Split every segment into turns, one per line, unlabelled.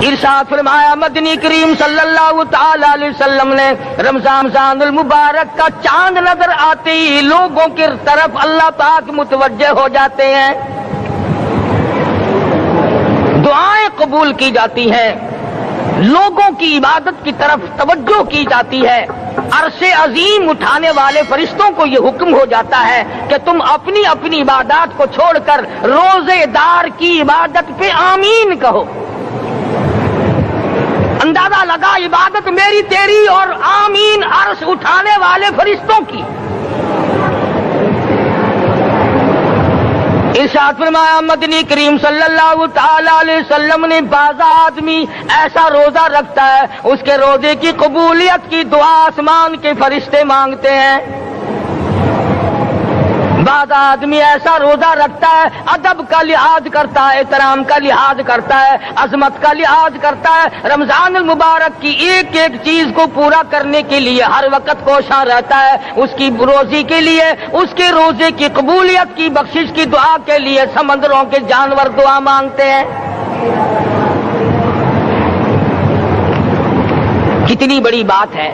ارشاد فرمایا مدنی کریم صلی اللہ تعالی علیہ وسلم نے رمضان المبارک کا چاند نظر آتے ہی لوگوں کی طرف اللہ پاک متوجہ ہو جاتے ہیں، دعائیں قبول کی جاتی ہیں، لوگوں کی عبادت کی طرف توجہ کی جاتی ہے۔ عرش عظیم اٹھانے والے فرشتوں کو یہ حکم ہو جاتا ہے کہ تم اپنی اپنی عبادات کو چھوڑ کر روزے دار کی عبادت پہ آمین کہو۔ اندازہ لگا عبادت میری تیری اور آمین عرش اٹھانے والے فرشتوں کی۔ ارشاد فرمایا مدنی کریم صلی اللہ تعالی علیہ وسلم نے بعض آدمی ایسا روزہ رکھتا ہے اس کے روزے کی قبولیت کی دعا آسمان کے فرشتے مانگتے ہیں، بعض آدمی ایسا روزہ رکھتا ہے ادب کا لحاظ کرتا ہے، احترام کا لحاظ کرتا ہے، عظمت کا لحاظ کرتا ہے، رمضان المبارک کی ایک ایک چیز کو پورا کرنے کے لیے ہر وقت کوشاں رہتا ہے، اس کی روزی کے لیے، اس کے روزے کی قبولیت کی بخشش کی دعا کے لیے سمندروں کے جانور دعا مانگتے ہیں۔ کتنی بڑی بات ہے،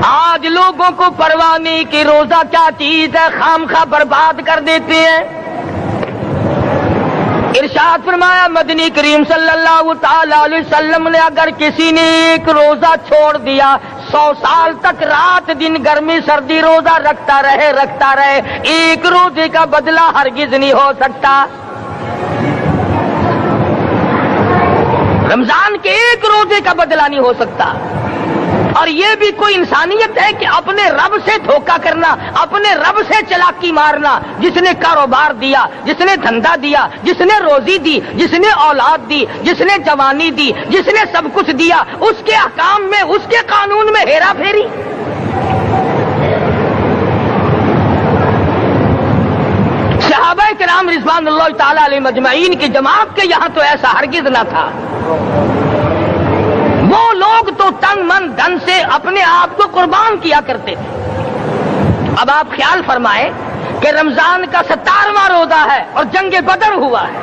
آج لوگوں کو پرواہ نہیں کہ روزہ کیا چیز ہے، خام خواہ برباد کر دیتے ہیں۔ ارشاد فرمایا مدنی کریم صلی اللہ تعالی علیہ وسلم نے اگر کسی نے ایک روزہ چھوڑ دیا 100 سال تک رات دن گرمی سردی روزہ رکھتا رہے ایک روزے کا بدلہ ہرگز نہیں ہو سکتا۔ رمضان کے ایک روزے کا بدلہ نہیں ہو سکتا۔ اور یہ بھی کوئی انسانیت ہے کہ اپنے رب سے دھوکہ کرنا، اپنے رب سے چلاکی مارنا، جس نے کاروبار دیا، جس نے دھندا دیا، جس نے روزی دی، جس نے اولاد دی، جس نے جوانی دی، جس نے سب کچھ دیا، اس کے احکام میں، اس کے قانون میں ہیرا پھیری۔ صحابہ کرام رضوان اللہ تعالی علیہ مجمعین کی جماعت کے یہاں تو ایسا ہرگز نہ تھا۔ وہ لوگ تو تن من دھن سے اپنے آپ کو قربان کیا کرتے تھے۔ اب آپ خیال فرمائیں کہ رمضان کا 17واں روزہ ہے اور جنگ بدر ہوا ہے،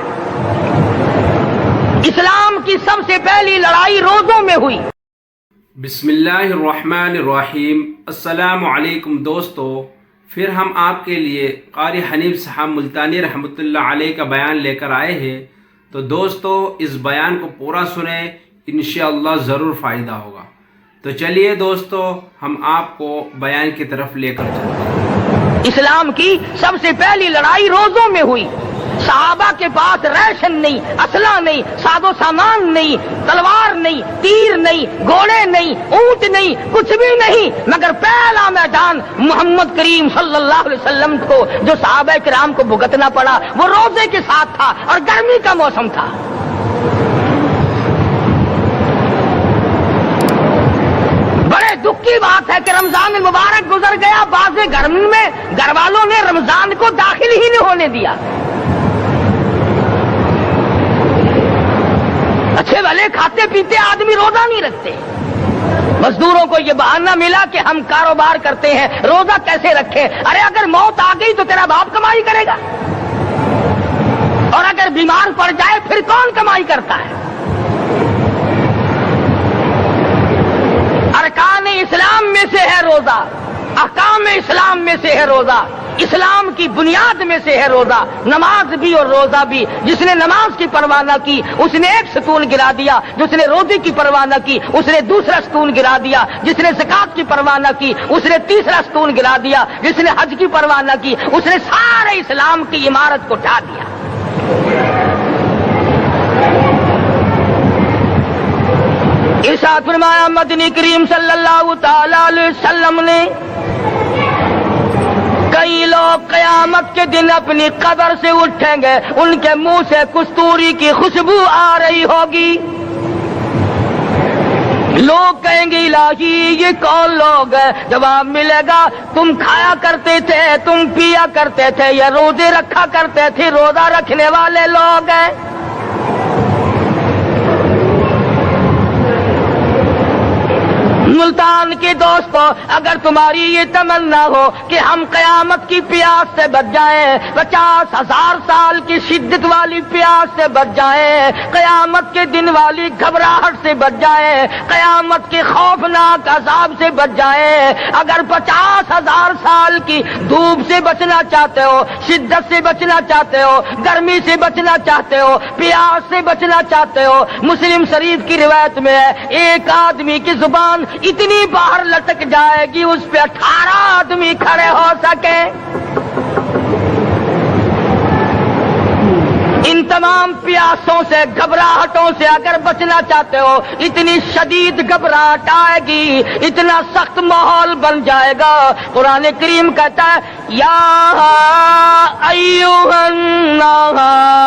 اسلام کی سب سے پہلی لڑائی روزوں میں ہوئی۔
بسم اللہ الرحمن الرحیم۔ السلام علیکم دوستو، پھر ہم آپ کے لیے قاری حنیف صاحب ملتانی رحمۃ اللہ علیہ کا بیان لے کر آئے ہیں، تو دوستو اس بیان کو پورا سنیں، انشاءاللہ ضرور فائدہ ہوگا۔ تو چلیے دوستو ہم آپ کو بیان کی طرف لے کر چلتے ہیں۔
اسلام کی سب سے پہلی لڑائی روزوں میں ہوئی۔ صحابہ کے پاس ریشن نہیں، اسلحہ نہیں، ساز و سامان نہیں، تلوار نہیں، تیر نہیں، گھوڑے نہیں، اونٹ نہیں، کچھ بھی نہیں، مگر پہلا میدان محمد کریم صلی اللہ علیہ وسلم کو جو صحابہ کرام کو بھگتنا پڑا وہ روزے کے ساتھ تھا اور گرمی کا موسم تھا۔ دکھ کی بات ہے کہ رمضان المبارک گزر گیا، بعض گھر میں گھر والوں نے رمضان کو داخل ہی نہیں ہونے دیا۔ اچھے بھلے کھاتے پیتے آدمی روزہ نہیں رکھتے، مزدوروں کو یہ بہانہ ملا کہ ہم کاروبار کرتے ہیں، روزہ کیسے رکھیں؟ ارے اگر موت آ گئی تو تیرا باپ کمائی کرے گا، اور اگر بیمار پڑ جائے پھر کون کمائی کرتا ہے؟ ارکان اسلام میں سے ہے روزہ، احکام اسلام میں سے ہے روزہ، اسلام کی بنیاد میں سے ہے روزہ، نماز بھی اور روزہ بھی۔ جس نے نماز کی پرواہ نہ کی اس نے ایک ستون گرا دیا، جس نے روزے کی پرواہ نہ کی اس نے دوسرا ستون گرا دیا، جس نے زکات کی پرواہ نہ کی اس نے تیسرا ستون گرا دیا، جس نے حج کی پرواہ نہ کی اس نے سارے اسلام کی عمارت کو ڈھا دیا۔ ارشاد فرمایا مدنی کریم صلی اللہ تعالی علیہ وسلم نے کئی لوگ قیامت کے دن اپنی قبر سے اٹھیں گے، ان کے منہ سے کستوری کی خوشبو آ رہی ہوگی۔ لوگ کہیں گے الہی یہ کون لوگ ہیں؟ جواب ملے گا تم کھایا کرتے تھے، تم پیا کرتے تھے، یا روزے رکھا کرتے تھے، روزہ رکھنے والے لوگ ہیں۔ ملتان کے دوستوں، اگر تمہاری یہ تمنا ہو کہ ہم قیامت کی پیاس سے بچ جائیں، 50,000 سال کی شدت والی پیاس سے بچ جائیں، قیامت کے دن والی گھبراہٹ سے بچ جائیں، قیامت کے خوفناک عذاب سے بچ جائیں، اگر 50,000 سال کی دھوپ سے بچنا چاہتے ہو، شدت سے بچنا چاہتے ہو، گرمی سے بچنا چاہتے ہو، پیاس سے بچنا چاہتے ہو، مسلم شریف کی روایت میں ہے ایک آدمی کی زبان اتنی باہر لٹک جائے گی اس پہ 18 آدمی کھڑے ہو سکے۔ ان تمام پیاسوں سے، گھبراہٹوں سے اگر بچنا چاہتے ہو، اتنی شدید گھبراہٹ آئے گی، اتنا سخت ماحول بن جائے گا۔ قرآن کریم کہتا ہے یا ایھا الناس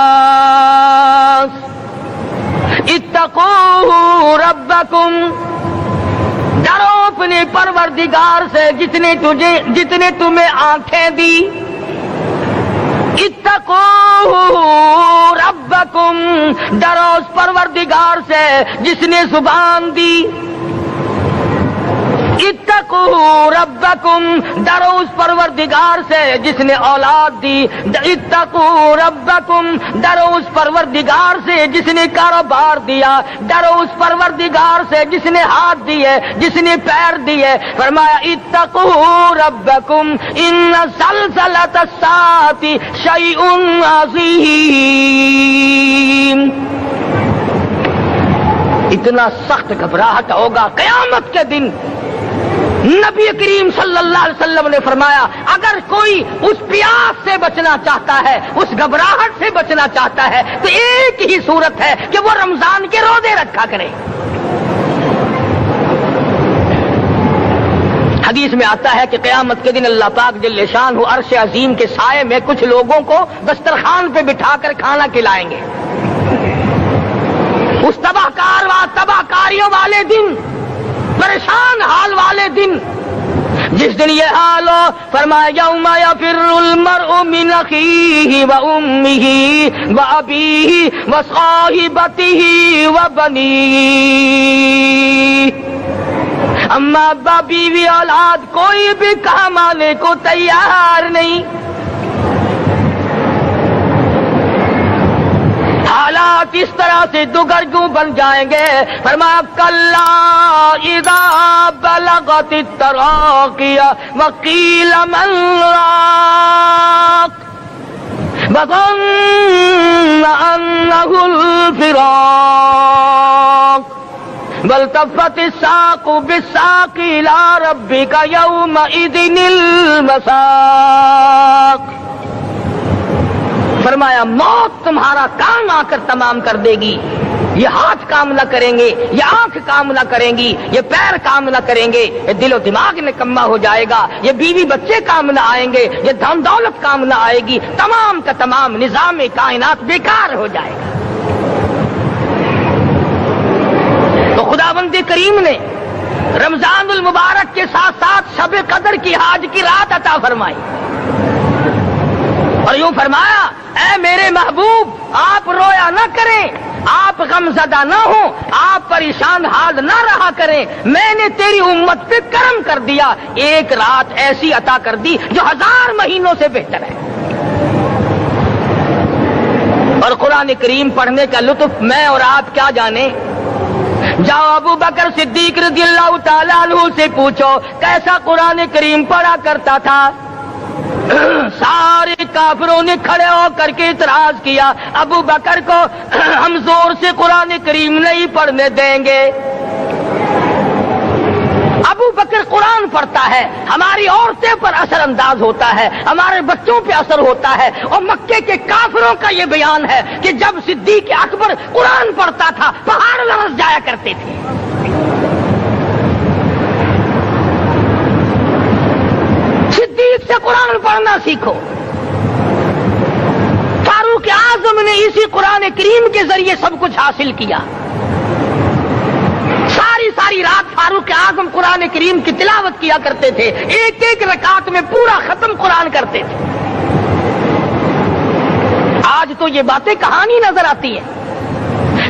اتقوا ربکم، ڈرو اپنے پروردگار سے جتنے تمہیں آنکھیں دی، اتقوا ربکم، ڈرو اس پروردگار سے جس نے زبان دی، اتقوا ربکم، ڈرو اس پروردگار سے جس نے اولاد دی، اتقوا ربکم، ڈرو اس پروردگار سے جس نے کاروبار دیا، ڈرو اس پروردگار سے جس نے ہاتھ دیے، جس نے پیر دیے۔ فرمایا اتقوا ربکم ان زلزلۃ الساعۃ شیء عظیم، اتنا سخت گھبراہٹ ہوگا قیامت کے دن۔ نبی کریم صلی اللہ علیہ وسلم نے فرمایا اگر کوئی اس پیاس سے بچنا چاہتا ہے، اس گھبراہٹ سے بچنا چاہتا ہے، تو ایک ہی صورت ہے کہ وہ رمضان کے روزے رکھا کرے۔ حدیث میں آتا ہے کہ قیامت کے دن اللہ پاک جل شانہ عرش عظیم کے سائے میں کچھ لوگوں کو دسترخوان پہ بٹھا کر کھانا کھلائیں گے۔ اس تباہ کاریوں والے دن، پریشان حال والے دن، جس دن یہ حال ہو، فرمایا یوم یفر المرء من اخیہ وامہ وابیہ وصاحبتہ وبنیہ، اما ابا بیوی اولاد کوئی بھی کام آنے کو تیار نہیں۔ حالات اس طرح سے دگرگوں بن جائیں گے۔ فرمایا کلا اذا بلغت التراقی وقیل من راق وظن انہ الفراق والتفت الساق بالساق الى ربک یومئذ المساق۔ فرمایا موت تمہارا کام آ کر تمام کر دے گی، یہ ہاتھ کام نہ کریں گے، یہ آنکھ کام نہ کریں گی، یہ پیر کام نہ کریں گے، یہ دل و دماغ نکما ہو جائے گا، یہ بیوی بچے کام نہ آئیں گے، یہ دھن دولت کام نہ آئے گی، تمام کا تمام نظام کائنات بیکار ہو جائے گا۔ تو خداوند کریم نے رمضان المبارک کے ساتھ ساتھ شب قدر کی حاج کی رات عطا فرمائی اور یوں فرمایا اے میرے محبوب آپ رویا نہ کریں، آپ غم زدہ نہ ہوں، آپ پریشان حال نہ رہا کریں، میں نے تیری امت پہ کرم کر دیا، ایک رات ایسی عطا کر دی جو 1000 مہینوں سے بہتر ہے۔ اور قرآن کریم پڑھنے کا لطف میں اور آپ کیا جانے۔ جاؤ ابو بکر صدیق رضی اللہ تعالیٰ عنہ سے پوچھو کیسا قرآن کریم پڑھا کرتا تھا۔ سارے کافروں نے کھڑے ہو کر کے اعتراض کیا ابو بکر کو ہم زور سے قرآن کریم نہیں پڑھنے دیں گے۔ ابو بکر قرآن پڑھتا ہے، ہماری عورتیں پر اثر انداز ہوتا ہے، ہمارے بچوں پہ اثر ہوتا ہے، اور مکے کے کافروں کا یہ بیان ہے کہ جب صدیق اکبر قرآن پڑھتا تھا پہاڑ لرز جایا کرتے تھے۔ صدیق سے قرآن پڑھنا سیکھو۔ فاروق اعظم نے اسی قرآن کریم کے ذریعے سب کچھ حاصل کیا۔ ساری رات فاروق اعظم قرآن کریم کی تلاوت کیا کرتے تھے، ایک ایک رکعت میں پورا ختم قرآن کرتے تھے۔ آج تو یہ باتیں کہانی نظر آتی ہیں۔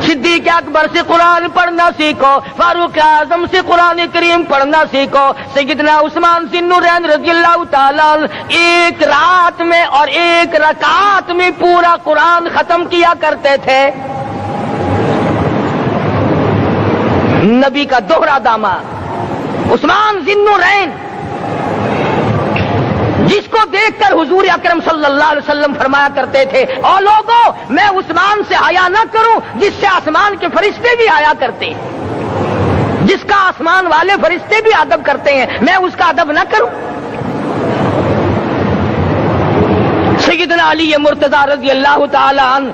صدیق اکبر سے قرآن پڑھنا سیکھو، فاروق اعظم سے قرآن کریم پڑھنا سیکھو، سیدنا عثمان ذی النورین رضی اللہ تعالیٰ ایک رات میں اور ایک رکعت میں پورا قرآن ختم کیا کرتے تھے۔ نبی کا دوہرا داماد عثمان ذی النورین، جس کو دیکھ کر حضور اکرم صلی اللہ علیہ وسلم فرمایا کرتے تھے، اور لوگوں میں عثمان سے حیا نہ کروں جس سے آسمان کے فرشتے بھی حیا کرتے ہیں، جس کا آسمان والے فرشتے بھی ادب کرتے ہیں، میں اس کا ادب نہ کروں۔ سیدنا علی مرتضی رضی اللہ تعالی عنہ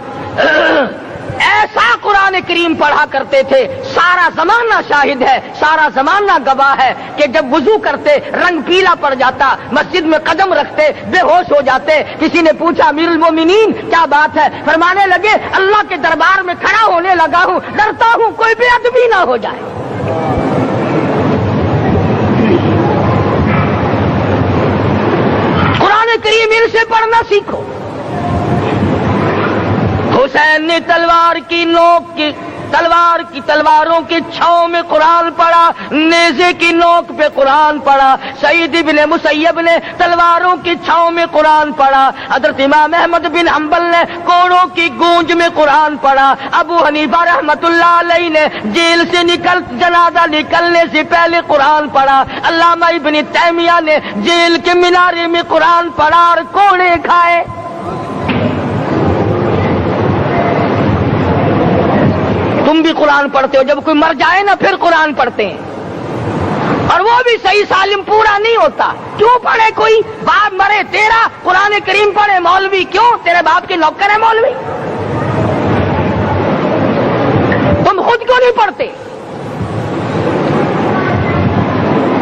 ایسا قرآن کریم پڑھا کرتے تھے، سارا زمانہ شاہد ہے، سارا زمانہ گواہ ہے کہ جب وضو کرتے رنگ پیلا پڑ جاتا، مسجد میں قدم رکھتے بے ہوش ہو جاتے۔ کسی نے پوچھا امیر المومنین کیا بات ہے؟ فرمانے لگے اللہ کے دربار میں کھڑا ہونے لگا ہوں، ڈرتا ہوں کوئی بے ادبی نہ ہو جائے۔ قرآن کریم ان سے پڑھنا سیکھو۔ حسین نے تلواروں کی چھاؤں میں قرآن پڑھا، نیزے کی نوک پہ قرآن پڑھا۔ سعید بن مسیب نے تلواروں کی چھاؤں میں قرآن پڑھا۔ حضرت امام احمد بن حنبل نے کوڑوں کی گونج میں قرآن پڑھا۔ ابو حنیفہ رحمت اللہ علیہ نے جیل سے جنازہ نکلنے سے پہلے قرآن پڑھا۔ علامہ ابن تیمیہ نے جیل کے مینارے میں قرآن پڑھا اور کوڑے کھائے۔ تم بھی قرآن پڑھتے ہو، جب کوئی مر جائے نا پھر قرآن پڑھتے ہیں، اور وہ بھی صحیح سالم پورا نہیں ہوتا۔ کیوں پڑھے؟ کوئی باپ مرے تیرا قرآن کریم پڑھے مولوی، کیوں؟ تیرے باپ کے نوکر ہے مولوی؟ تم خود کیوں نہیں پڑھتے؟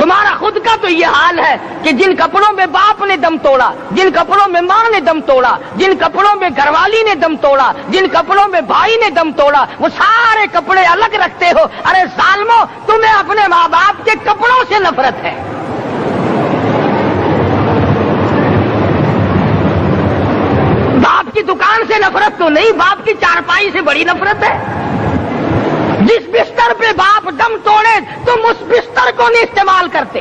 تمہارا خود کا تو یہ حال ہے کہ جن کپڑوں میں باپ نے دم توڑا، جن کپڑوں میں ماں نے دم توڑا، جن کپڑوں میں گھر والی نے دم توڑا، جن کپڑوں میں بھائی نے دم توڑا، وہ سارے کپڑے الگ رکھتے ہو۔ ارے ظالمو، تمہیں اپنے ماں باپ کے کپڑوں سے نفرت ہے۔ باپ کی دکان سے نفرت تو نہیں، باپ کی چارپائی سے بڑی نفرت ہے۔ جس بستر پہ باپ دم توڑے تم اس بستر کو نہیں استعمال کرتے۔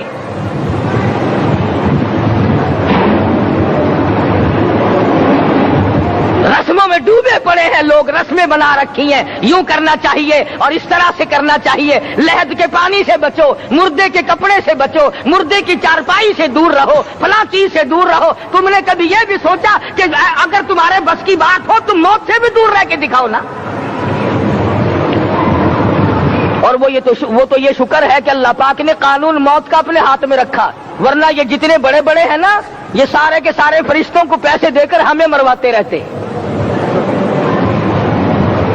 رسموں میں ڈوبے پڑے ہیں لوگ، رسمیں بنا رکھی ہیں، یوں کرنا چاہیے اور اس طرح سے کرنا چاہیے۔ لہد کے پانی سے بچو، مردے کے کپڑے سے بچو، مردے کی چارپائی سے دور رہو، فلاں چیز سے دور رہو۔ تم نے کبھی یہ بھی سوچا کہ اگر تمہارے بس کی بات ہو تم موت سے بھی دور رہ کے دکھاؤ نا؟ اور وہ تو یہ شکر ہے کہ اللہ پاک نے قانون موت کا اپنے ہاتھ میں رکھا، ورنہ یہ جتنے بڑے بڑے ہیں نا، یہ سارے کے سارے فرشتوں کو پیسے دے کر ہمیں مرواتے رہتے۔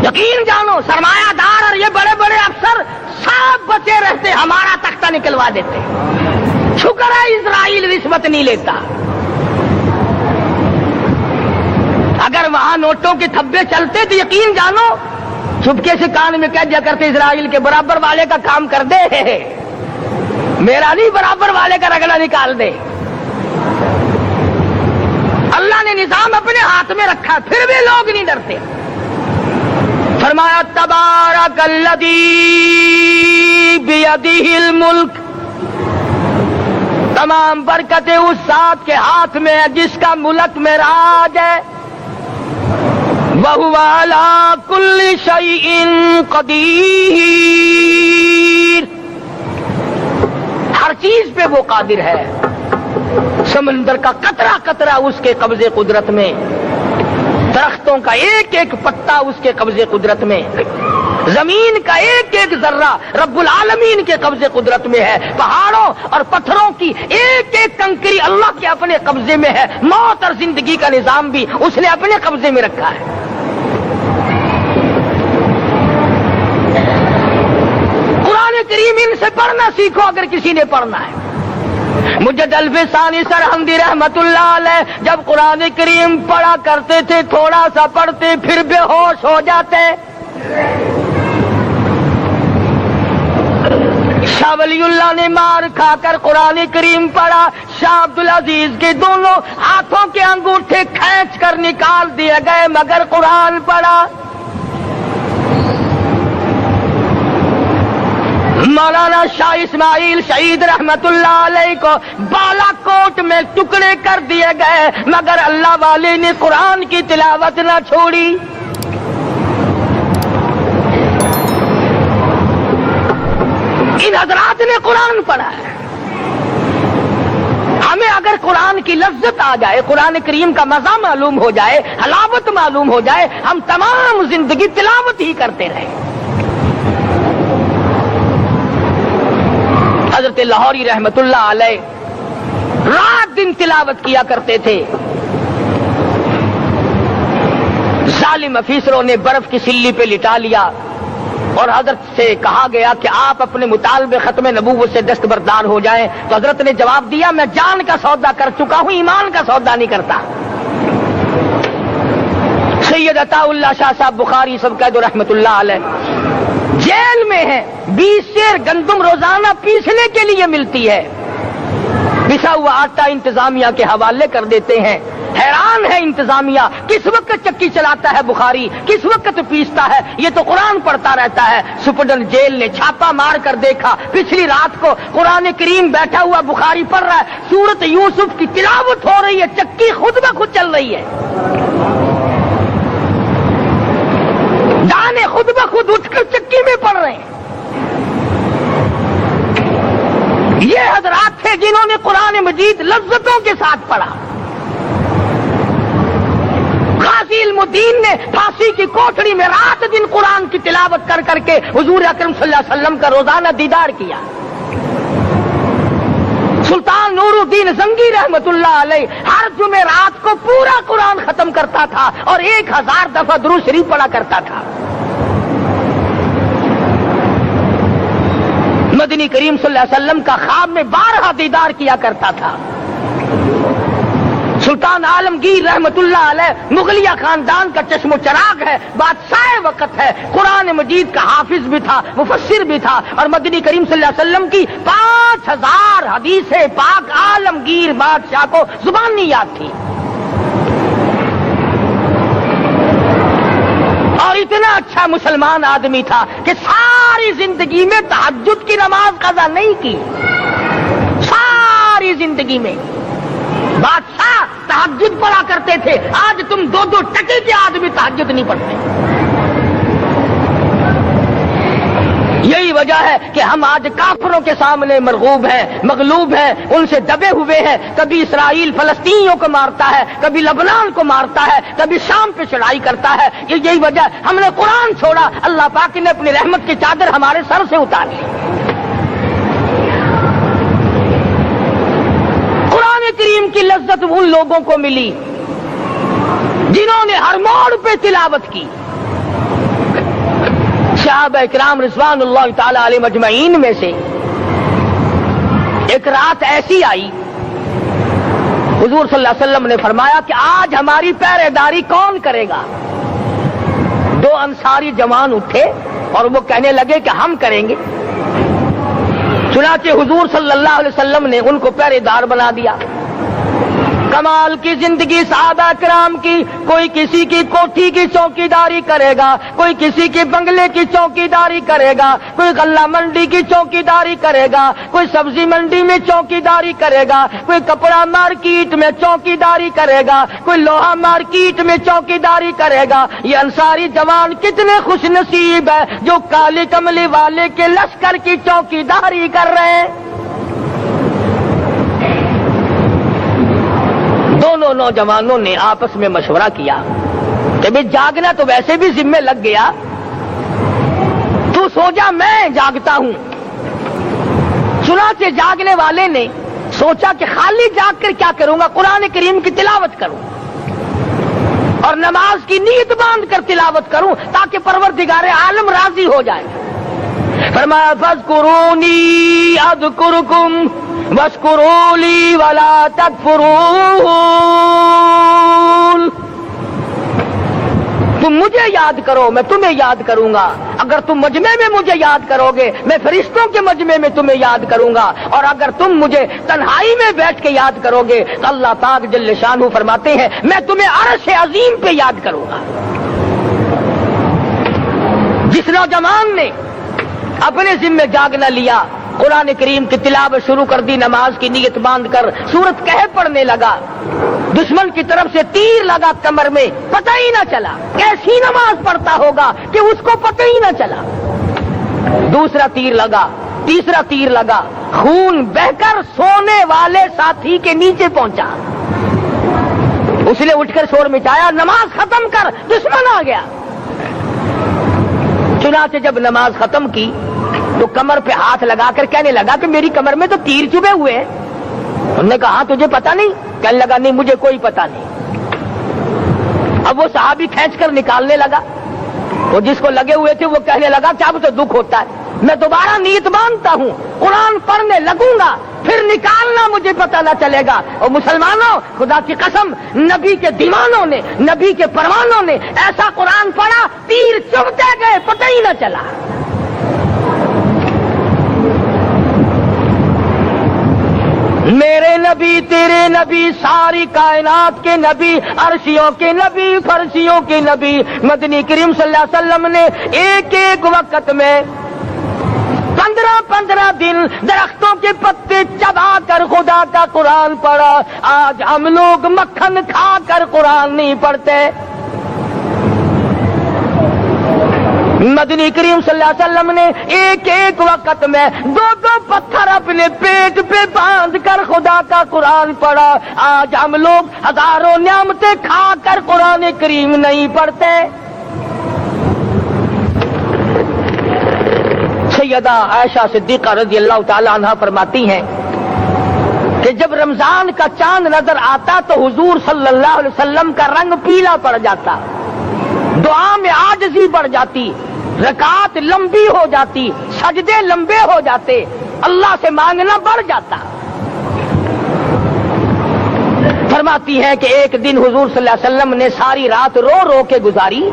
یقین جانو سرمایہ دار اور یہ بڑے بڑے افسر سب بچے رہتے، ہمارا تختہ نکلوا دیتے۔ شکر ہے اسرائیل رشوت نہیں لیتا، اگر وہاں نوٹوں کے تھبے چلتے تو یقین جانو چپکے سے کان میں کہہ دیا کرتے اسرائیل کے برابر والے کا کام کر دے، میرا نہیں برابر والے کا رگڑا نکال دے۔ اللہ نے نظام اپنے ہاتھ میں رکھا پھر بھی لوگ نہیں ڈرتے۔ فرمایا تبارک الذی بیدہ الملک، تمام برکتیں اس ذات کے ہاتھ میں ہے جس کا ملک میں راج ہے۔ وَهُوَ عَلَى كُلِّ شَيْءٍ قَدِيرٌ، ہر چیز پہ وہ قادر ہے۔ سمندر کا قطرہ قطرہ اس کے قبضے قدرت میں، درختوں کا ایک ایک پتا اس کے قبضے قدرت میں، زمین کا ایک ایک ذرہ رب العالمین کے قبضے قدرت میں ہے، پہاڑوں اور پتھروں کی ایک ایک کنکری اللہ کے اپنے قبضے میں ہے، موت اور زندگی کا نظام بھی اس نے اپنے قبضے میں رکھا ہے۔ قرآن کریم ان سے پڑھنا سیکھو اگر کسی نے پڑھنا ہے۔ مجد الفسانی سرہندی رحمت اللہ علیہ جب قرآن کریم پڑھا کرتے تھے تھوڑا سا پڑھتے پھر بے ہوش ہو جاتے۔ شاہ ولی اللہ نے مار کھا کر قرآن کریم پڑھا، شاہ عبدالعزیز کے دونوں ہاتھوں کے انگوٹھے کھینچ کر نکال دیے گئے مگر قرآن پڑھا۔ مولانا شاہ اسماعیل شہید رحمت اللہ علیہ کو بالا کوٹ میں ٹکڑے کر دیے گئے، مگر اللہ والے نے قرآن کی تلاوت نہ چھوڑی۔ ان حضرات نے قرآن پڑھا ہے۔ ہمیں اگر قرآن کی لذت آ جائے، قرآن کریم کا مزہ معلوم ہو جائے، حلاوت معلوم ہو جائے، ہم تمام زندگی تلاوت ہی کرتے رہیں۔ حضرت لاہوری رحمت اللہ علیہ رات دن تلاوت کیا کرتے تھے۔ ظالم افیسروں نے برف کی سلی پہ لٹا لیا اور حضرت سے کہا گیا کہ آپ اپنے مطالبے ختم نبوت سے دستبردار ہو جائیں، تو حضرت نے جواب دیا میں جان کا سودا کر چکا ہوں، ایمان کا سودا نہیں کرتا۔ سید عطا اللہ شاہ صاحب بخاری سب قید رحمت اللہ علیہ جیل میں ہیں، 20 سیر گندم روزانہ پیسنے کے لیے ملتی ہے، پسا ہوا آٹا انتظامیہ کے حوالے کر دیتے ہیں۔ حیران ہے انتظامیہ، کس وقت چکی چلاتا ہے بخاری، کس وقت پیستا ہے، یہ تو قرآن پڑھتا رہتا ہے۔ سپرڈنٹ جیل نے چھاپا مار کر دیکھا، پچھلی رات کو قرآن کریم بیٹھا ہوا بخاری پڑھ رہا ہے، سورت یوسف کی تلاوت ہو رہی ہے، چکی خود بخود چل رہی ہے، دانے خود بخود اٹھ کر چکی میں پڑھ رہے ہیں۔ یہ حضرات تھے جنہوں نے قرآن مجید لذتوں کے ساتھ پڑھا۔ غازی علم الدین نے پھانسی کی کوٹڑی میں رات دن قرآن کی تلاوت کر کر کے حضور اکرم صلی اللہ علیہ وسلم کا روزانہ دیدار کیا۔ سلطان نور الدین زنگی رحمت اللہ علیہ ہر جمعرات کو پورا قرآن ختم کرتا تھا اور 1000 دفعہ درود شریف پڑھا کرتا تھا۔ مدنی کریم صلی اللہ علیہ وسلم کا خواب میں 12 دیدار کیا کرتا تھا۔ سلطان عالمگیر رحمت اللہ علیہ مغلیہ خاندان کا چشم و چراغ ہے، بادشاہ وقت ہے، قرآن مجید کا حافظ بھی تھا، مفسر بھی تھا، اور مدنی کریم صلی اللہ علیہ وسلم کی 5000 حدیث پاک عالمگیر بادشاہ کو زبانی یاد تھی۔ اور اتنا اچھا مسلمان آدمی تھا کہ ساری زندگی میں تہجد کی نماز قضا نہیں کی، ساری زندگی میں۔ بادشاہ تہجد پڑھا کرتے تھے، آج تم 2 ٹکے کے آدمی تہجد نہیں پڑھتے۔ یہی وجہ ہے کہ ہم آج کافروں کے سامنے مرغوب ہیں، مغلوب ہیں، ان سے دبے ہوئے ہیں۔ کبھی اسرائیل فلسطینیوں کو مارتا ہے، کبھی لبنان کو مارتا ہے، کبھی شام پہ چڑھائی کرتا ہے۔ یہی وجہ، ہم نے قرآن چھوڑا، اللہ پاک نے اپنی رحمت کی چادر ہمارے سر سے اتاری۔ قرآن کریم کی لذت ان لوگوں کو ملی جنہوں نے ہر موڑ پہ تلاوت کی۔ صحابہ اکرام رضوان اللہ تعالی علیہ مجمعین میں سے ایک رات ایسی آئی، حضور صلی اللہ علیہ وسلم نے فرمایا کہ آج ہماری پہرے داری کون کرے گا؟ 2 انصاری جوان اٹھے اور وہ کہنے لگے کہ ہم کریں گے۔ چنانچہ حضور صلی اللہ علیہ وسلم نے ان کو پہرے دار بنا دیا۔ کمال کی زندگی صحابہ کرام کی، کوئی کسی کی کوٹھی کی چوکیداری کرے گا، کوئی کسی کے بنگلے کی چوکیداری کرے گا، کوئی غلہ منڈی کی چوکیداری کرے گا، کوئی سبزی منڈی میں چوکیداری کرے گا، کوئی کپڑا مارکیٹ میں چوکیداری کرے گا، کوئی لوہا مارکیٹ میں چوکیداری کرے گا۔ یہ انصاری جوان کتنے خوش نصیب ہے جو کالی کملی والے کے لشکر کی چوکیداری کر رہے ہیں۔ دونوں نوجوانوں نے آپس میں مشورہ کیا کہ بھئی جاگنا تو ویسے بھی ذمہ لگ گیا، تو سو جا، میں جاگتا ہوں۔ چنانچہ جاگنے والے نے سوچا کہ خالی جاگ کر کیا کروں گا، قرآن کریم کی تلاوت کروں اور نماز کی نیت باندھ کر تلاوت کروں تاکہ پروردگار عالم راضی ہو جائے۔ فرمایا فاذکرونی اذکرکم واشکروا لی ولا تکفرون، تم مجھے یاد کرو میں تمہیں یاد کروں گا، اگر تم مجمع میں مجھے یاد کرو گے میں فرشتوں کے مجمع میں تمہیں یاد کروں گا، اور اگر تم مجھے تنہائی میں بیٹھ کے یاد کرو گے تو اللہ پاک جل شانہ فرماتے ہیں میں تمہیں عرش عظیم پہ یاد کروں گا۔ جس نوجوان نے اپنے ذمے جاگ نہ لیا، قرآن کریم کی تلاوت شروع کر دی، نماز کی نیت باندھ کر سورت کہف پڑھنے لگا، دشمن کی طرف سے تیر لگا کمر میں، پتہ ہی نہ چلا، کیسی نماز پڑھتا ہوگا کہ اس کو پتہ ہی نہ چلا، دوسرا تیر لگا، تیسرا تیر لگا، خون بہ کر سونے والے ساتھی کے نیچے پہنچا، اس نے اٹھ کر شور مچایا، نماز ختم کر، دشمن آ گیا۔ چنانچہ جب نماز ختم کی تو کمر پہ ہاتھ لگا کر کہنے لگا کہ میری کمر میں تو تیر چبھے ہوئے ہیں۔ انہوں نے کہا تجھے پتا نہیں؟ کہنے لگا نہیں مجھے کوئی پتا نہیں۔ اب وہ صحابی کھینچ کر نکالنے لگا، وہ جس کو لگے ہوئے تھے وہ کہنے لگا کہ اب تو دکھ ہوتا ہے، میں دوبارہ نیت باندھتا ہوں، قرآن پڑھنے لگوں گا، پھر نکالنا مجھے پتہ نہ چلے گا۔ اور مسلمانوں، خدا کی قسم، نبی کے دیوانوں نے، نبی کے پروانوں نے ایسا قرآن پڑھا، تیر چبھتے گئے، پتہ ہی نہ چلا۔ میرے نبی، تیرے نبی، ساری کائنات کے نبی، عرشیوں کے نبی، فرشیوں کے نبی، مدنی کریم صلی اللہ علیہ وسلم نے ایک ایک وقت میں 15 دن درختوں کے پتے چبا کر خدا کا قرآن پڑھا۔ آج ہم لوگ مکھن کھا کر قرآن نہیں پڑھتے۔ مدنی کریم صلی اللہ علیہ وسلم نے ایک ایک وقت میں 2 پتھر اپنے پیٹ پہ باندھ کر خدا کا قرآن پڑھا۔ آج ہم لوگ ہزاروں نعمتیں کھا کر قرآن کریم نہیں پڑھتے۔ سیدہ عائشہ صدیقہ رضی اللہ تعالی عنہا فرماتی ہیں کہ جب رمضان کا چاند نظر آتا تو حضور صلی اللہ علیہ وسلم کا رنگ پیلا پڑ جاتا، دعا میں عاجزی بڑھ جاتی، رکعات لمبی ہو جاتی، سجدے لمبے ہو جاتے، اللہ سے مانگنا بڑھ جاتا۔ فرماتی ہے کہ ایک دن حضور صلی اللہ علیہ وسلم نے ساری رات رو رو کے گزاری،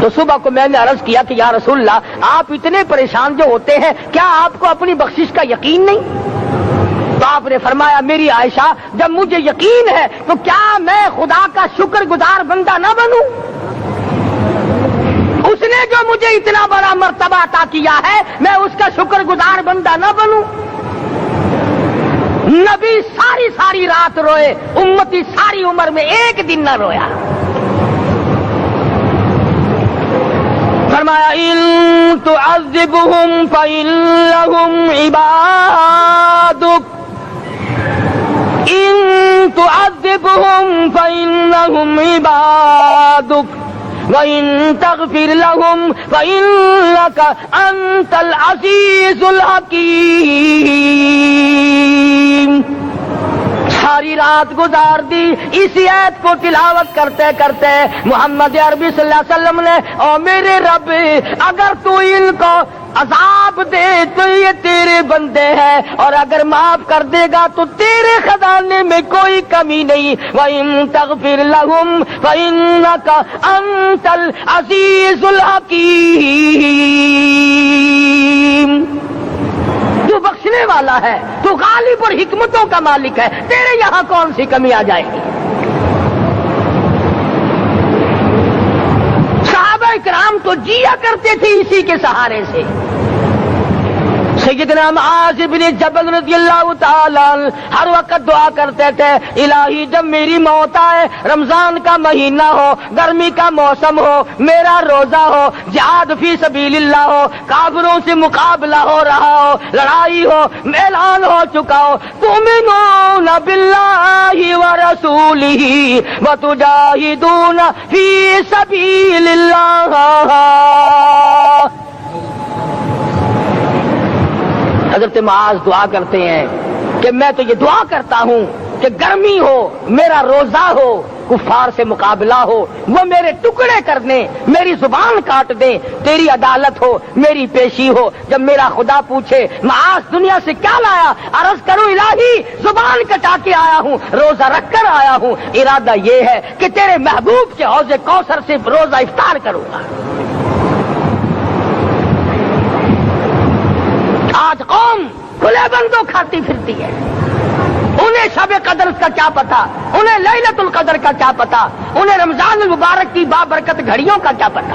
تو صبح کو میں نے عرض کیا کہ یا رسول اللہ، آپ اتنے پریشان جو ہوتے ہیں، کیا آپ کو اپنی بخشش کا یقین نہیں؟ تو آپ نے فرمایا میری عائشہ، جب مجھے یقین ہے تو کیا میں خدا کا شکر گزار بندہ نہ بنوں؟ اس نے جو مجھے اتنا بڑا مرتبہ عطا کیا ہے، میں اس کا شکر گزار بندہ نہ بنوں؟ نبی ساری رات روئے، امتی ساری عمر میں ایک دن نہ رویا۔ فرمایا ان تعذبهم فإنهم عبادك، ان تعذبهم فإنهم عبادك وإن تغفر لهم فإنك أنت العزيز الحكيم۔ ساری رات گزار دی اسی آیت کو تلاوت کرتے کرتے۔ محمد عربی صلی اللہ علیہ وسلم نے، او میرے رب، اگر تو ان کو عذاب دے تو یہ تیرے بندے ہیں، اور اگر معاف کر دے گا تو تیرے خزانے میں کوئی کمی نہیں۔ وَإِن تَغْفِرْ لَهُمْ فَإِنَّكَ أَنْتَ الْعَزِيزُ الْحَكِيمُ۔ تو بخشنے والا ہے، تو غالب اور حکمتوں کا مالک ہے، تیرے یہاں کون سی کمی آ جائے گی؟ صحابہ کرام تو جیا کرتے تھے اسی کے سہارے سے۔ سیدنا معاذ بن جبل رضی اللہ تعالی ہر وقت دعا کرتے تھے، الہی جب میری موت آئے، رمضان کا مہینہ ہو، گرمی کا موسم ہو، میرا روزہ ہو، جہاد فی سبیل اللہ ہو، کافروں سے مقابلہ ہو رہا ہو، لڑائی ہو، اعلان ہو چکا ہو، تؤمنون باللہ ورسولہ وتجاہدون فی سبیل اللہ۔ حضرت معاذ دعا کرتے ہیں کہ میں تو یہ دعا کرتا ہوں کہ گرمی ہو، میرا روزہ ہو، کفار سے مقابلہ ہو، وہ میرے ٹکڑے کر دیں، میری زبان کاٹ دیں، تیری عدالت ہو، میری پیشی ہو۔ جب میرا خدا پوچھے معاذ دنیا سے کیا لایا، عرض کروں الہی زبان کٹا کے آیا ہوں، روزہ رکھ کر آیا ہوں، ارادہ یہ ہے کہ تیرے محبوب کے حوض کوثر سے روزہ افطار کروں گا۔ آج قوم کھلے بندوں کھاتی پھرتی ہے، انہیں شب قدر کا کیا پتا، انہیں لیلۃ القدر کا کیا پتا، انہیں رمضان المبارک کی بابرکت گھڑیوں کا کیا پتا۔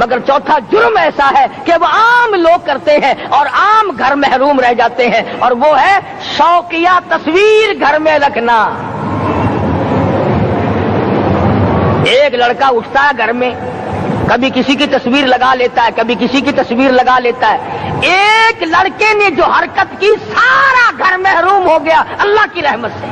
مگر چوتھا جرم ایسا ہے کہ وہ عام لوگ کرتے ہیں اور عام گھر محروم رہ جاتے ہیں، اور وہ ہے شوقیہ تصویر گھر میں رکھنا۔ ایک لڑکا اٹھتا ہے گھر میں، کبھی کسی کی تصویر لگا لیتا ہے، کبھی کسی کی تصویر لگا لیتا ہے۔ ایک لڑکے نے جو حرکت کی، سارا گھر محروم ہو گیا اللہ کی رحمت سے۔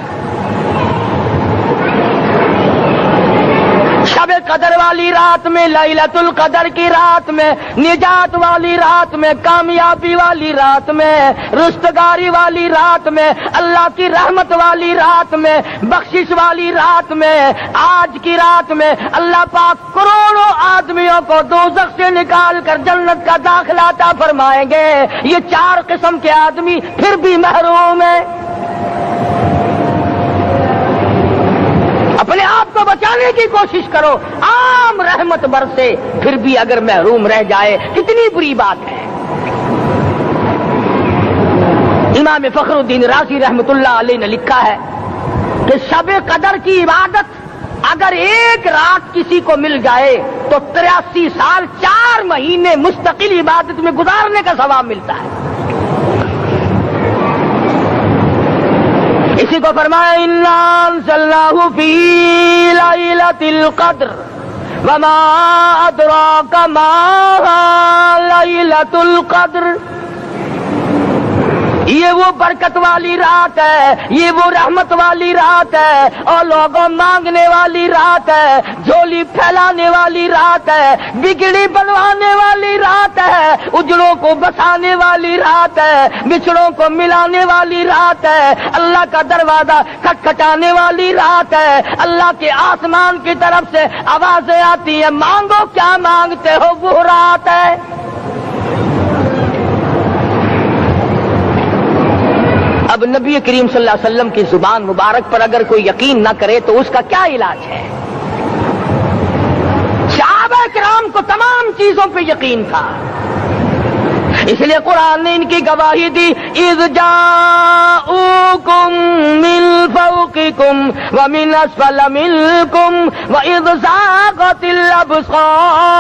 شب قدر والی رات میں، لیلۃ القدر کی رات میں، نجات والی رات میں، کامیابی والی رات میں، رستگاری والی رات میں، اللہ کی رحمت والی رات میں، بخشش والی رات میں، آج کی رات میں اللہ پاک کروڑوں آدمیوں کو دوزخ سے نکال کر جنت کا داخلہ عطا فرمائیں گے۔ یہ 4 قسم کے آدمی پھر بھی محروم ہیں۔ اپنے آپ کو بچانے کی کوشش کرو، عام رحمت برسے پھر بھی اگر محروم رہ جائے کتنی بری بات ہے۔ امام فخر الدین رازی رحمت اللہ علیہ نے لکھا ہے کہ شب قدر کی عبادت اگر ایک رات کسی کو مل جائے تو 83 سال 4 مہینے مستقل عبادت میں گزارنے کا ثواب ملتا ہے۔ اسی کو فرمایا اِنَّا أَنزَلْنَاهُ فِي لَيْلَةِ الْقَدْرِ وَمَا أَدْرَاكَ مَا لَيْلَةُ الْقَدْرِ۔ یہ وہ برکت والی رات ہے، یہ وہ رحمت والی رات ہے، اور لوگوں مانگنے والی رات ہے، جھولی پھیلانے والی رات ہے، بگڑی بنوانے والی رات ہے، اجڑوں کو بسانے والی رات ہے، بچڑوں کو ملانے والی رات ہے، اللہ کا دروازہ کھٹکھٹانے والی رات ہے، اللہ کے آسمان کی طرف سے آوازیں آتی ہیں، مانگو کیا مانگتے ہو، وہ رات ہے۔ اب نبی کریم صلی اللہ علیہ وسلم کی زبان مبارک پر اگر کوئی یقین نہ کرے تو اس کا کیا علاج ہے؟ صحابہ کرام کو تمام چیزوں پہ یقین تھا، اس لیے قرآن نے ان کی گواہی دی، اذ جاءوکم من فوقکم ومن اسفل منکم واذ زاغت الابصار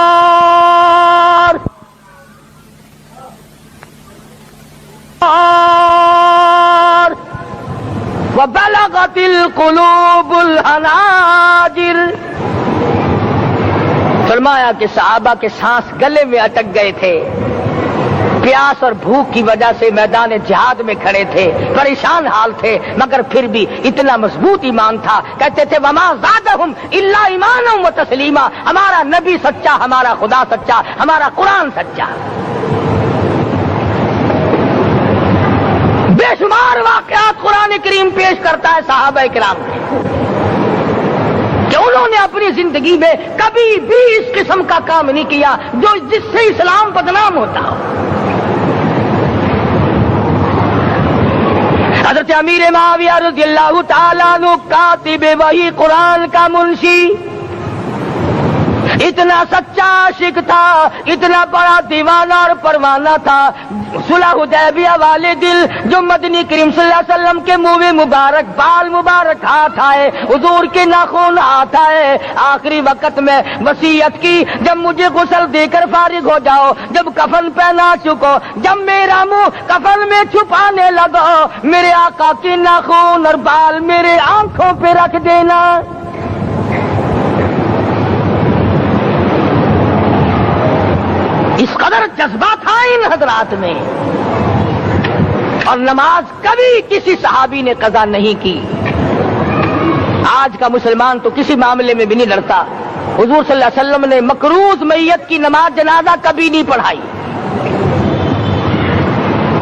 وبلغت القلوب الحناجر۔ فرمایا کہ صحابہ کے سانس گلے میں اٹک گئے تھے، پیاس اور بھوک کی وجہ سے میدان جہاد میں کھڑے تھے، پریشان حال تھے، مگر پھر بھی اتنا مضبوط ایمان تھا، کہتے تھے وما زادہم الا ایمانا و تسلیما، ہمارا نبی سچا، ہمارا خدا سچا، ہمارا قرآن سچا۔ بے شمار واقعات قرآن کریم پیش کرتا ہے صحابہ کرام کے کہ انہوں نے اپنی زندگی میں کبھی بھی اس قسم کا کام نہیں کیا جس سے اسلام بدنام ہوتا ہو۔ حضرت امیر معاویہ رضی اللہ تعالیٰ عنہ کاتب وحی قرآن کا منشی، اتنا سچا عاشق تھا، اتنا بڑا دیوانہ اور پروانہ تھا، صلح حدیبیہ والے دل جو مدنی کریم صلی اللہ علیہ وسلم کے منہ مبارک، بال مبارک ہاتھ آئے، حضور کے ناخن ہاتھ آئے، آخری وقت میں وصیت کی جب مجھے غسل دے کر فارغ ہو جاؤ، جب کفن پہنا چکو، جب میرا منہ کفن میں چھپانے لگو، میرے آقا کے ناخن اور بال میرے آنکھوں پہ رکھ دینا۔ اس قدر جذبہ تھا ان حضرات میں، اور نماز کبھی کسی صحابی نے قضا نہیں کی۔ آج کا مسلمان تو کسی معاملے میں بھی نہیں لڑتا۔ حضور صلی اللہ علیہ وسلم نے مقروض میت کی نماز جنازہ کبھی نہیں پڑھائی۔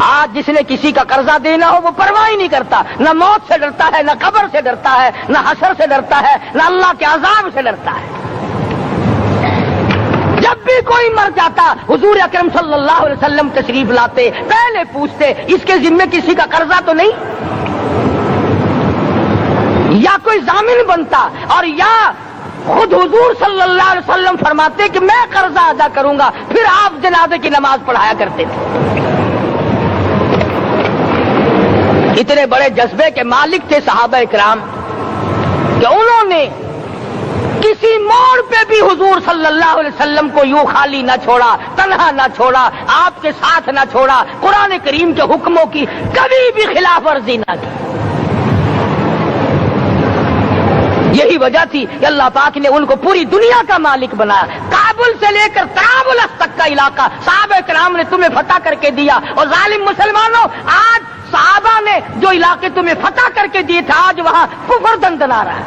آج جس نے کسی کا قرضہ دینا ہو وہ پرواہ ہی نہیں کرتا، نہ موت سے ڈرتا ہے، نہ قبر سے ڈرتا ہے، نہ حشر سے ڈرتا ہے، نہ اللہ کے عذاب سے ڈرتا ہے۔ جب بھی کوئی مر جاتا حضور اکرم صلی اللہ علیہ وسلم تشریف لاتے، پہلے پوچھتے اس کے ذمے کسی کا قرضہ تو نہیں، یا کوئی ضامن بنتا، اور یا خود حضور صلی اللہ علیہ وسلم فرماتے کہ میں قرضہ ادا کروں گا، پھر آپ جنازے کی نماز پڑھایا کرتے تھے۔ اتنے بڑے جذبے کے مالک تھے صحابہ کرام کہ انہوں نے کسی موڑ پہ بھی حضور صلی اللہ علیہ وسلم کو یوں خالی نہ چھوڑا، تنہا نہ چھوڑا، آپ کے ساتھ نہ چھوڑا، قرآن کریم کے حکموں کی کبھی بھی خلاف ورزی نہ کی۔ یہی وجہ تھی کہ اللہ پاک نے ان کو پوری دنیا کا مالک بنایا۔ کابل سے لے کر طرابلس تک کا علاقہ صحابہ کرام نے تمہیں فتح کر کے دیا، اور ظالم مسلمانوں، آج صحابہ نے جو علاقے تمہیں فتح کر کے دیے تھے، آج وہاں کفر دندنا رہا ہے۔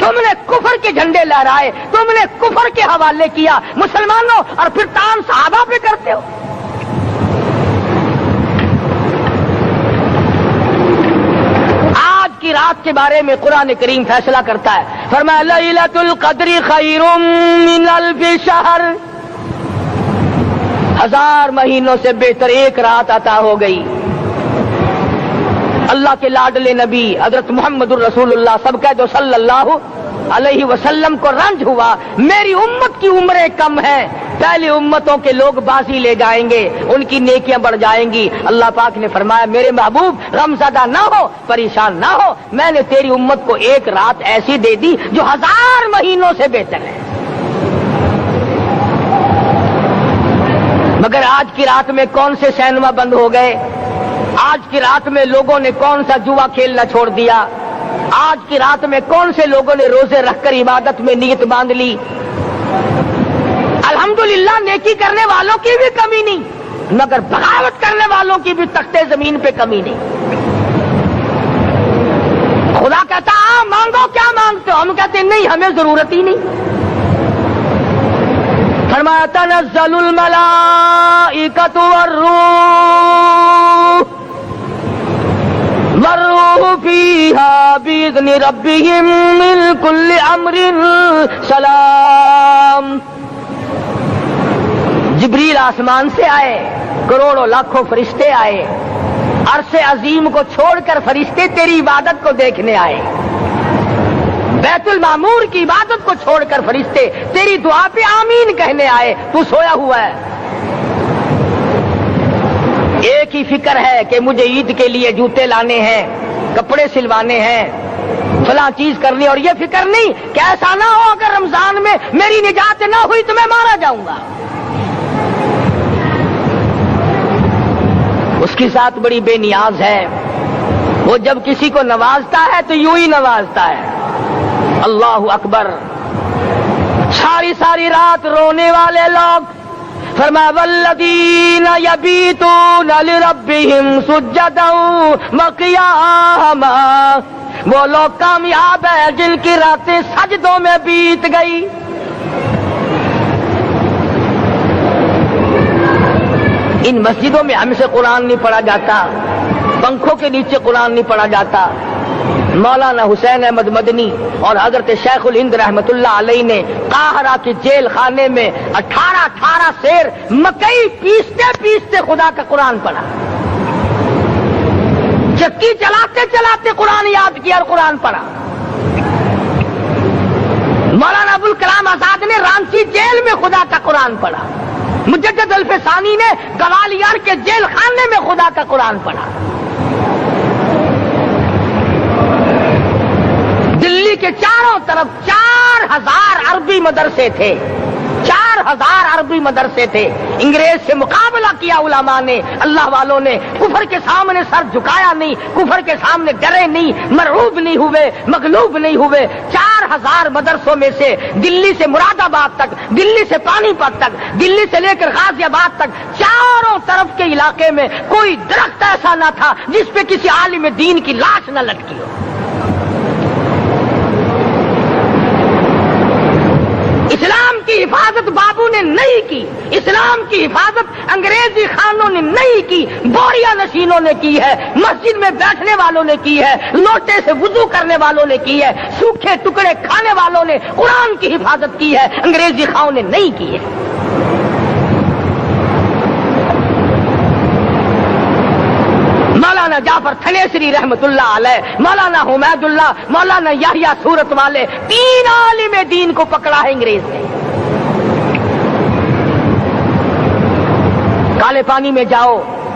تم نے کفر کے جھنڈے لہرائے، تم نے کفر کے حوالے کیا مسلمانوں، اور پھر تان صحابہ پہ کرتے ہو۔ آج کی رات کے بارے میں قرآن کریم فیصلہ کرتا ہے، فرمایا لیلۃ القدر خیر من الف شہر، 1000 مہینوں سے بہتر ایک رات عطا ہو گئی۔ اللہ کے لاڈلے نبی حضرت محمد الرسول اللہ سب کہہ دو صلی اللہ علیہ وسلم کو رنج ہوا، میری امت کی عمریں کم ہیں، پہلی امتوں کے لوگ بازی لے جائیں گے، ان کی نیکیاں بڑھ جائیں گی۔ اللہ پاک نے فرمایا میرے محبوب غمزدہ نہ ہو، پریشان نہ ہو، میں نے تیری امت کو ایک رات ایسی دے دی جو 1000 مہینوں سے بہتر ہے۔ مگر آج کی رات میں کون سے سینما بند ہو گئے؟ آج کی رات میں لوگوں نے کون سا جوا کھیلنا چھوڑ دیا؟ آج کی رات میں کون سے لوگوں نے روزے رکھ کر عبادت میں نیت باندھ لی؟ الحمدللہ نیکی کرنے والوں کی بھی کمی نہیں، مگر بغاوت کرنے والوں کی بھی تختے زمین پہ کمی نہیں۔ خدا کہتا مانگو کیا مانگتے ہو؟ ہم کہتے نہیں، ہمیں ضرورت ہی نہیں۔ فرمایا تنزل الملائکۃ والروح فیہا بإذن ربہم من کل امر سلام۔ جبریل آسمان سے آئے، کروڑوں لاکھوں فرشتے آئے، عرش عظیم کو چھوڑ کر فرشتے تیری عبادت کو دیکھنے آئے، بیت المعمور کی عبادت کو چھوڑ کر فرشتے تیری دعا پہ آمین کہنے آئے، تو سویا ہوا ہے۔ ایک ہی فکر ہے کہ مجھے عید کے لیے جوتے لانے ہیں، کپڑے سلوانے ہیں، فلاں چیز کرنی، اور یہ فکر نہیں کہ ایسا نہ ہو اگر رمضان میں میری نجات نہ ہوئی تو میں مارا جاؤں گا۔ اس کے ساتھ بڑی بے نیاز ہے، وہ جب کسی کو نوازتا ہے تو یوں ہی نوازتا ہے۔ اللہ اکبر، ساری ساری رات رونے والے لوگ، فرمایا والذین یبیتون لربہم سجدا وقیاما، وہ لوگ کامیاب ہیں جن کی راتیں سجدوں میں بیت گئی۔ ان مسجدوں میں ہم سے قرآن نہیں پڑھا جاتا، پنکھوں کے نیچے قرآن نہیں پڑھا جاتا۔ مولانا حسین احمد مدنی اور حضرت شیخ الہند رحمت اللہ علیہ نے قاہرہ کے جیل خانے میں 18 سیر مکئی پیستے پیستے خدا کا قرآن پڑھا، چکی چلاتے چلاتے قرآن یاد کیا اور قرآن پڑھا۔ مولانا ابوالکلام آزاد نے رانچی جیل میں خدا کا قرآن پڑھا، مجدد الفسانی نے گوالیار کے جیل خانے میں خدا کا قرآن پڑھا۔ دلی کے چاروں طرف 4000 عربی مدرسے تھے، 4000 عربی مدرسے تھے۔ انگریز سے مقابلہ کیا علماء نے، اللہ والوں نے، کفر کے سامنے سر جھکایا نہیں، کفر کے سامنے ڈرے نہیں، مرعوب نہیں ہوئے، مغلوب نہیں ہوئے۔ 4000 مدرسوں میں سے دلی سے مراد آباد تک، دلی سے پانی پت تک، دلی سے لے کر غازی آباد تک، چاروں طرف کے علاقے میں کوئی درخت ایسا نہ تھا جس پہ کسی عالم دین کی لاش نہ لٹکی ہو۔ اسلام کی حفاظت بابو نے نہیں کی، اسلام کی حفاظت انگریزی خانوں نے نہیں کی، بوریا نشینوں نے کی ہے، مسجد میں بیٹھنے والوں نے کی ہے، لوٹے سے وضو کرنے والوں نے کی ہے، سوکھے ٹکڑے کھانے والوں نے قرآن کی حفاظت کی ہے، انگریزی خانوں نے نہیں کی ہے۔ مولانا جعفر تھنیسری رحمت اللہ علیہ، مولانا حمید اللہ، مولانا یحییٰ صورت والے، 3 عالم دین کو پکڑا ہے انگریز نے۔ کالے پانی میں جاؤ،